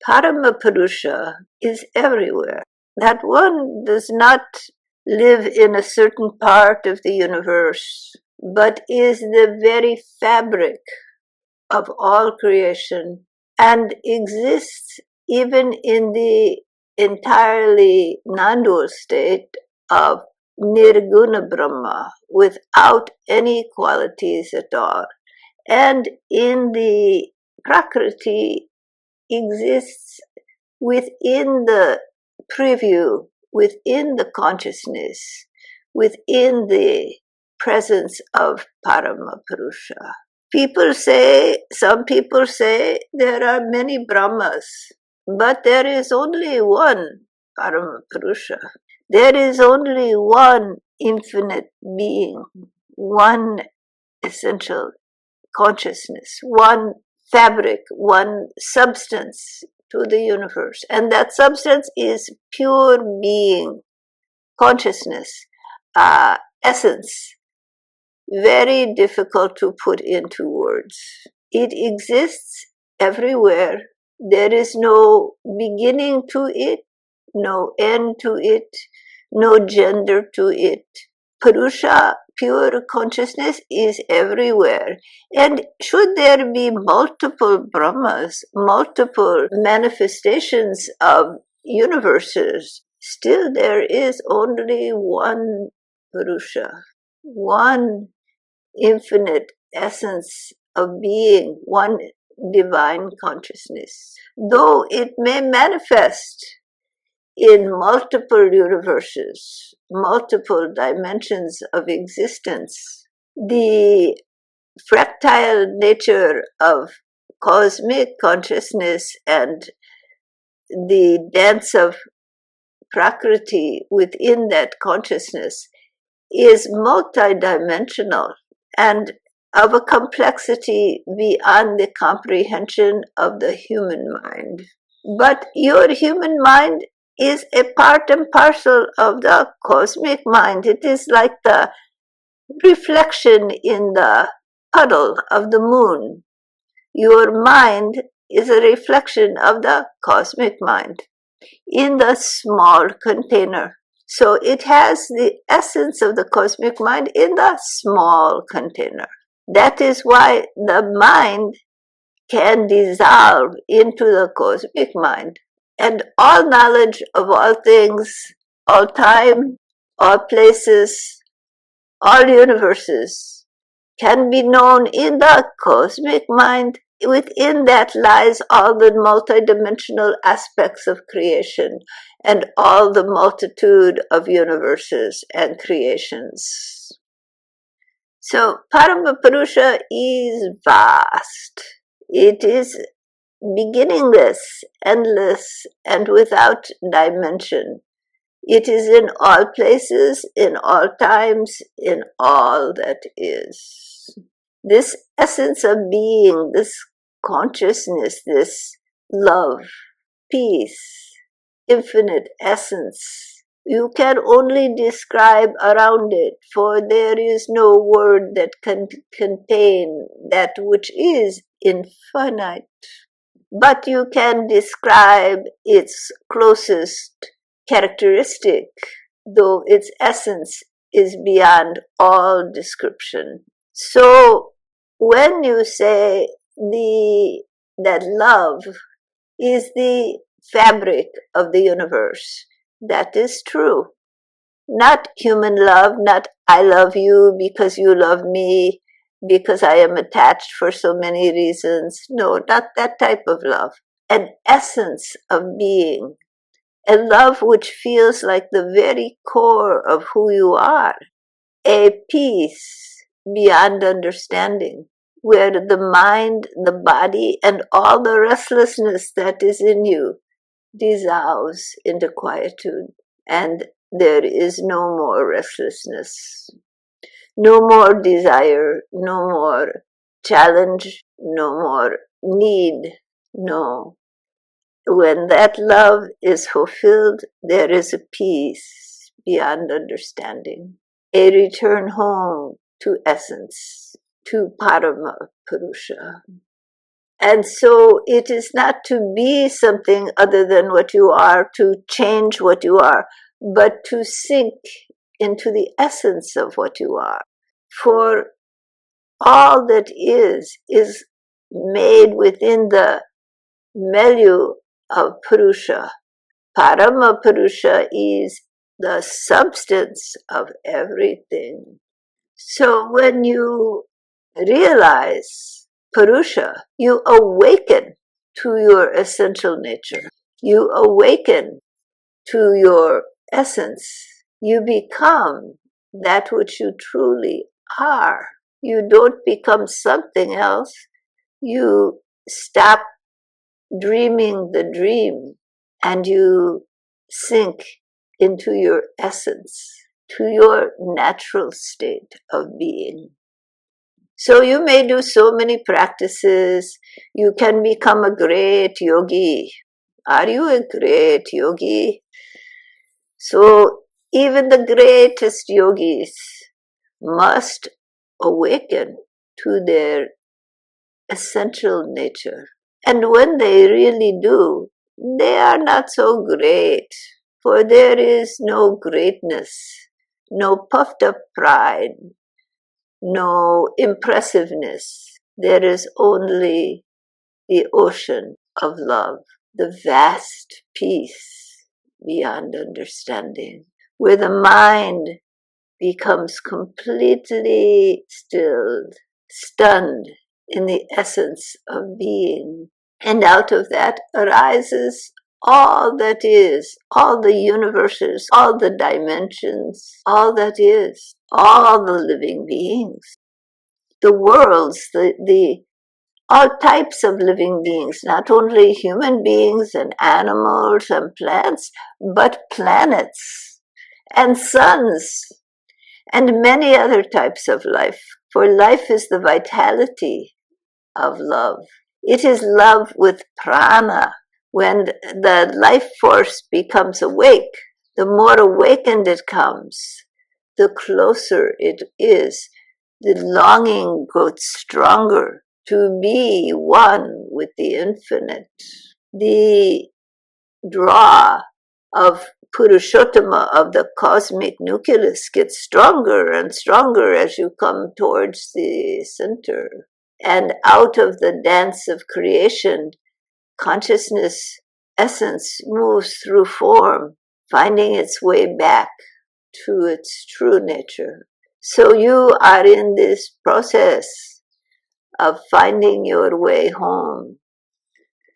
Paramapurusha is everywhere. That one does not live in a certain part of the universe, but is the very fabric of all creation and exists even in the entirely non-dual state of Nirguna Brahma without any qualities at all. And in the Prakriti exists within the preview, within the consciousness, within the presence of Paramapurusha. Some people say there are many Brahmas, but there is only one Paramapurusha. There is only one infinite being, one essential consciousness, one fabric, one substance to the universe. And that substance is pure being, consciousness, essence. Very difficult to put into words. It exists everywhere. There is no beginning to it, no end to it, no gender to it. Purusha, pure consciousness, is everywhere. And should there be multiple Brahmas, multiple manifestations of universes, still there is only one Purusha, one infinite essence of being, one divine consciousness. Though it may manifest in multiple universes, multiple dimensions of existence, the fractile nature of cosmic consciousness and the dance of Prakriti within that consciousness is multidimensional and of a complexity beyond the comprehension of the human mind. But your human mind is a part and parcel of the cosmic mind. It is like the reflection in the puddle of the moon. Your mind is a reflection of the cosmic mind in the small container. So it has the essence of the cosmic mind in the small container. That is why the mind can dissolve into the cosmic mind. And all knowledge of all things, all time, all places, all universes can be known in the cosmic mind. Within that lies all the multidimensional aspects of creation and all the multitude of universes and creations. So Paramapurusha is vast. It is beginningless, endless, and without dimension. It is in all places, in all times, in all that is. This essence of being, this consciousness, this love, peace, infinite essence, you can only describe around it, for there is no word that can contain that which is infinite. But you can describe its closest characteristic, though its essence is beyond all description. So when you say that love is the fabric of the universe, that is true. Not human love, not I love you because you love me, because I am attached for so many reasons. No, not that type of love. An essence of being, a love which feels like the very core of who you are, a peace beyond understanding, where the mind, the body, and all the restlessness that is in you dissolves into quietude, and there is no more restlessness, no more desire, no more challenge, no more need, no. When that love is fulfilled, there is a peace beyond understanding, a return home to essence, to Paramapurusha. And so it is not to be something other than what you are, to change what you are, but to sink into the essence of what you are. For all that is made within the milieu of Purusha. Parama Purusha is the substance of everything. So when you realize Purusha, you awaken to your essential nature. You awaken to your essence. You become that which you truly are. You don't become something else. You stop dreaming the dream and you sink into your essence, to your natural state of being. So you may do so many practices. You can become a great yogi. Are you a great yogi? So even the greatest yogis must awaken to their essential nature. And when they really do, they are not so great, for there is no greatness, no puffed up pride, no impressiveness. There is only the ocean of love, the vast peace beyond understanding, where the mind becomes completely stilled, stunned in the essence of being. And out of that arises all that is, all the universes, all the dimensions, all that is, all the living beings, the worlds, the all types of living beings, not only human beings and animals and plants, but planets and suns and many other types of life. For life is the vitality of love. It is love with prana. When the life force becomes awake, the more awakened it comes, the closer it is. The longing grows stronger to be one with the infinite. The draw of Purushottama, of the cosmic nucleus, gets stronger and stronger as you come towards the center. And out of the dance of creation, consciousness essence moves through form, finding its way back to its true nature. So you are in this process of finding your way home,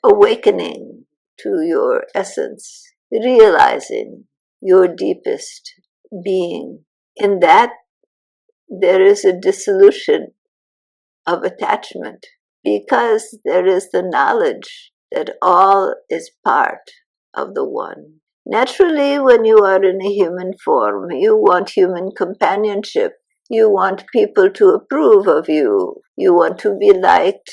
awakening to your essence, realizing your deepest being. In that, there is a dissolution of attachment because there is the knowledge that all is part of the one. Naturally, when you are in a human form, you want human companionship. You want people to approve of you. You want to be liked.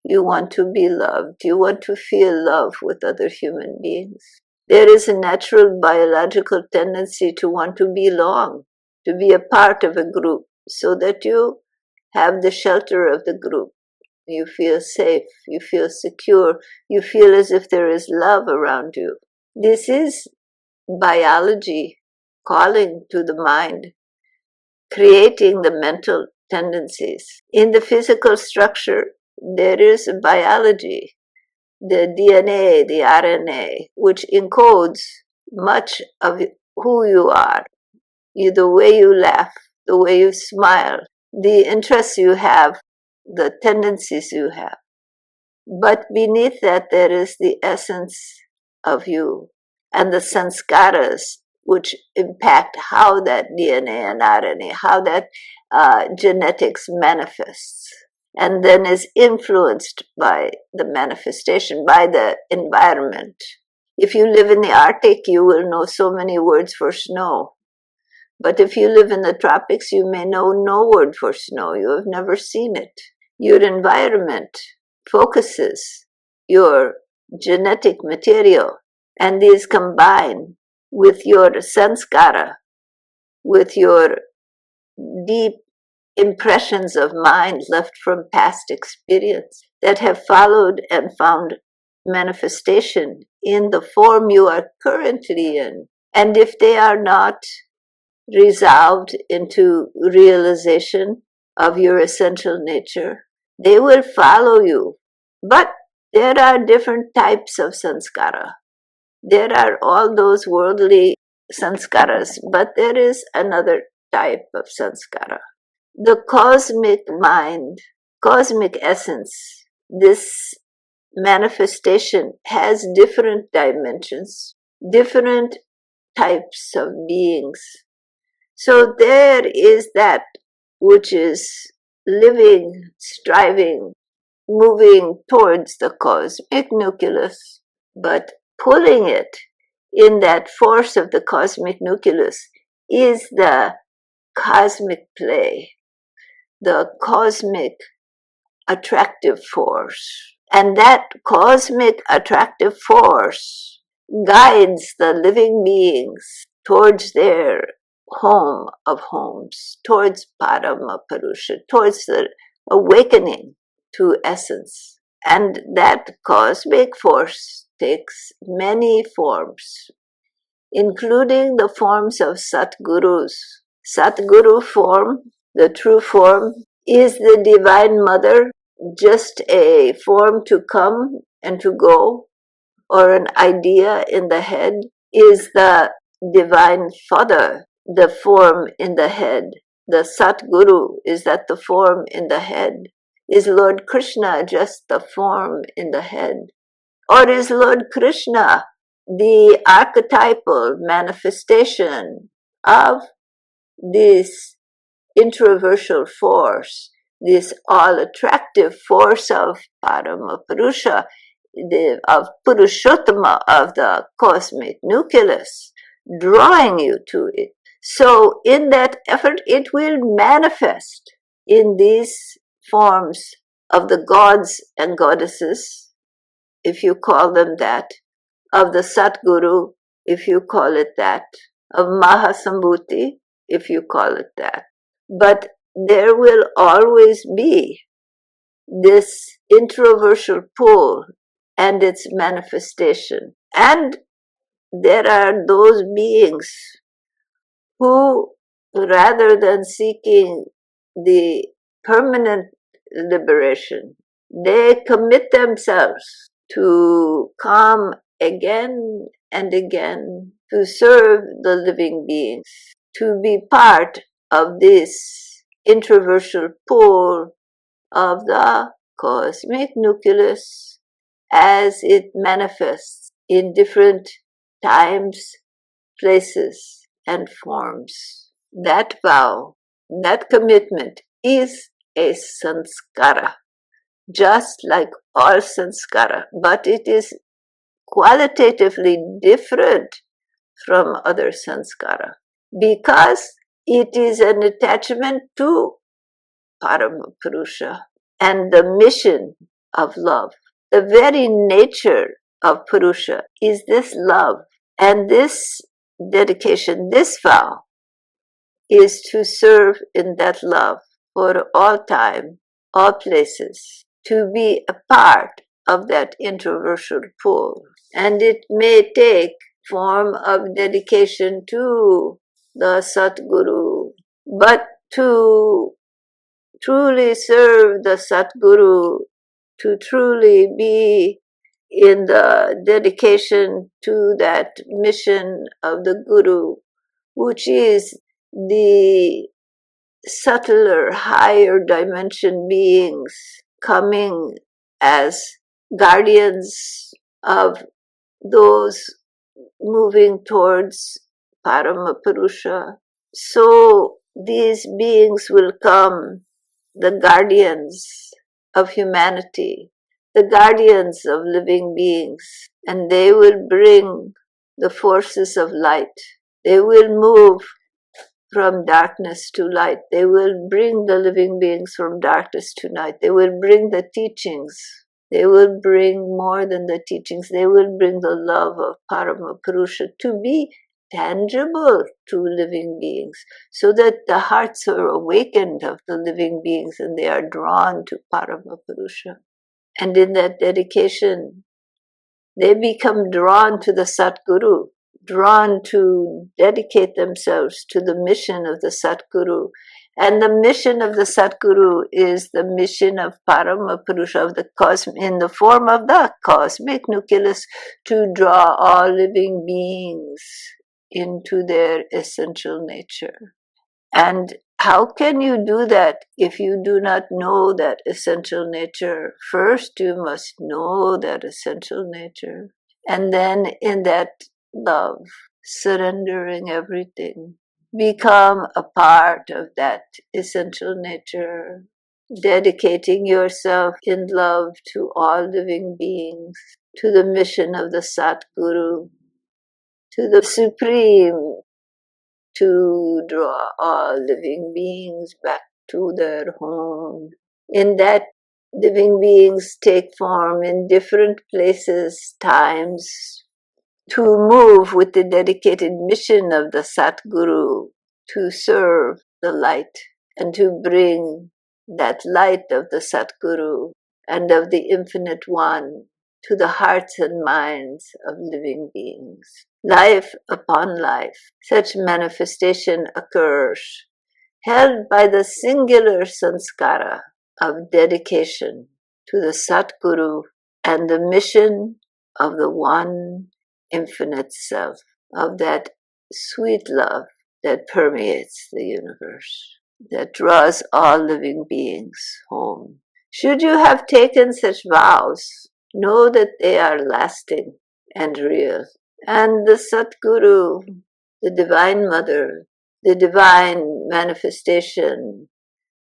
You want to be loved. You want to feel love with other human beings. There is a natural biological tendency to want to belong, to be a part of a group, so that you have the shelter of the group. You feel safe, you feel secure, you feel as if there is love around you. This is biology calling to the mind, creating the mental tendencies. In the physical structure, there is biology, the DNA, the RNA, which encodes much of who you are. The way you laugh, the way you smile, the interests you have, the tendencies you have. But beneath that, there is the essence of you and the sanskaras, which impact how that DNA and RNA, how that genetics manifests, and then is influenced by the manifestation, by the environment. If you live in the Arctic, you will know so many words for snow. But if you live in the tropics, you may know no word for snow. You have never seen it. Your environment focuses your genetic material, and these combine with your sanskara, with your deep impressions of mind left from past experience. that have followed and found manifestation in the form you are currently in. And if they are not resolved into realization of your essential nature, they will follow you. But there are different types of sanskara. There are all those worldly sanskaras, but there is another type of sanskara. The cosmic mind, cosmic essence, this manifestation has different dimensions, different types of beings. So there is that which is living, striving, moving towards the cosmic nucleus, but pulling it in that force of the cosmic nucleus is the cosmic play, the cosmic attractive force. And that cosmic attractive force guides the living beings towards their home of homes, towards Parama Purusha, towards the awakening to essence. And that cosmic force takes many forms, including the forms of Satgurus. Satguru form, the true form, is the Divine Mother just a form to come and to go, or an idea in the head? Is the Divine Father the form in the head? The Satguru, is that the form in the head? Is Lord Krishna just the form in the head? Or is Lord Krishna the archetypal manifestation of this introversial force, this all-attractive force of Parama Purusha, of Purushottama, of the cosmic nucleus, drawing you to it? So in that effort, it will manifest in these forms of the gods and goddesses, if you call them that, of the Satguru, if you call it that, of Mahasambhuti, if you call it that. But there will always be this introversial pull and its manifestation. And there are those beings who, rather than seeking the permanent liberation, they commit themselves to come again and again to serve the living beings, to be part of this introversial pull of the cosmic nucleus as it manifests in different times, places, and forms. That vow, that commitment is a sanskara, just like all sanskara, but it is qualitatively different from other sanskara because it is an attachment to Paramapurusha and the mission of love. The very nature of Purusha is this love, and this dedication, this vow, is to serve in that love for all time, all places, to be a part of that introversial pool. And it may take form of dedication to the Satguru, but to truly serve the Satguru, to truly be in the dedication to that mission of the Guru, which is the subtler, higher dimension beings coming as guardians of those moving towards Paramapurusha. So these beings will come, the guardians of humanity, the guardians of living beings, and they will bring the forces of light. They will move from darkness to light. They will bring the living beings from darkness to light. They will bring the teachings. They will bring more than the teachings. They will bring the love of Paramapurusha to be tangible to living beings, so that the hearts are awakened of the living beings and they are drawn to Paramapurusha. And in that dedication, they become drawn to the Satguru, drawn to dedicate themselves to the mission of the Satguru. And the mission of the Satguru is the mission of Paramapurusha, of the in the form of the cosmic nucleus, to draw all living beings into their essential nature. And how can you do that if you do not know that essential nature? First, you must know that essential nature. And then, in that love, surrendering everything, become a part of that essential nature, dedicating yourself in love to all living beings, to the mission of the Satguru, to the Supreme, to draw all living beings back to their home. In that, living beings take form in different places, times, to move with the dedicated mission of the Satguru, to serve the light and to bring that light of the Satguru and of the Infinite One to the hearts and minds of living beings. Life upon life, such manifestation occurs, held by the singular sanskara of dedication to the Satguru and the mission of the One Infinite Self, of that sweet love that permeates the universe, that draws all living beings home. Should you have taken such vows, know that they are lasting and real. And the Satguru, the Divine Mother, the Divine Manifestation,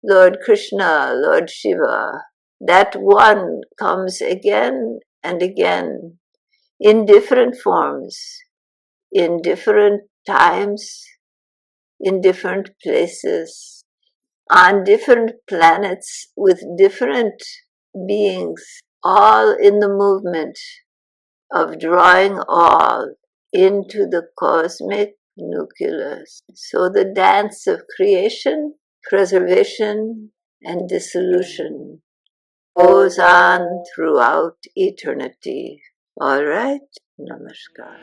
Lord Krishna, Lord Shiva, that one comes again and again in different forms, in different times, in different places, on different planets with different beings, all in the movement of drawing all into the cosmic nucleus. So the dance of creation, preservation, and dissolution goes on throughout eternity. All right? Namaskar.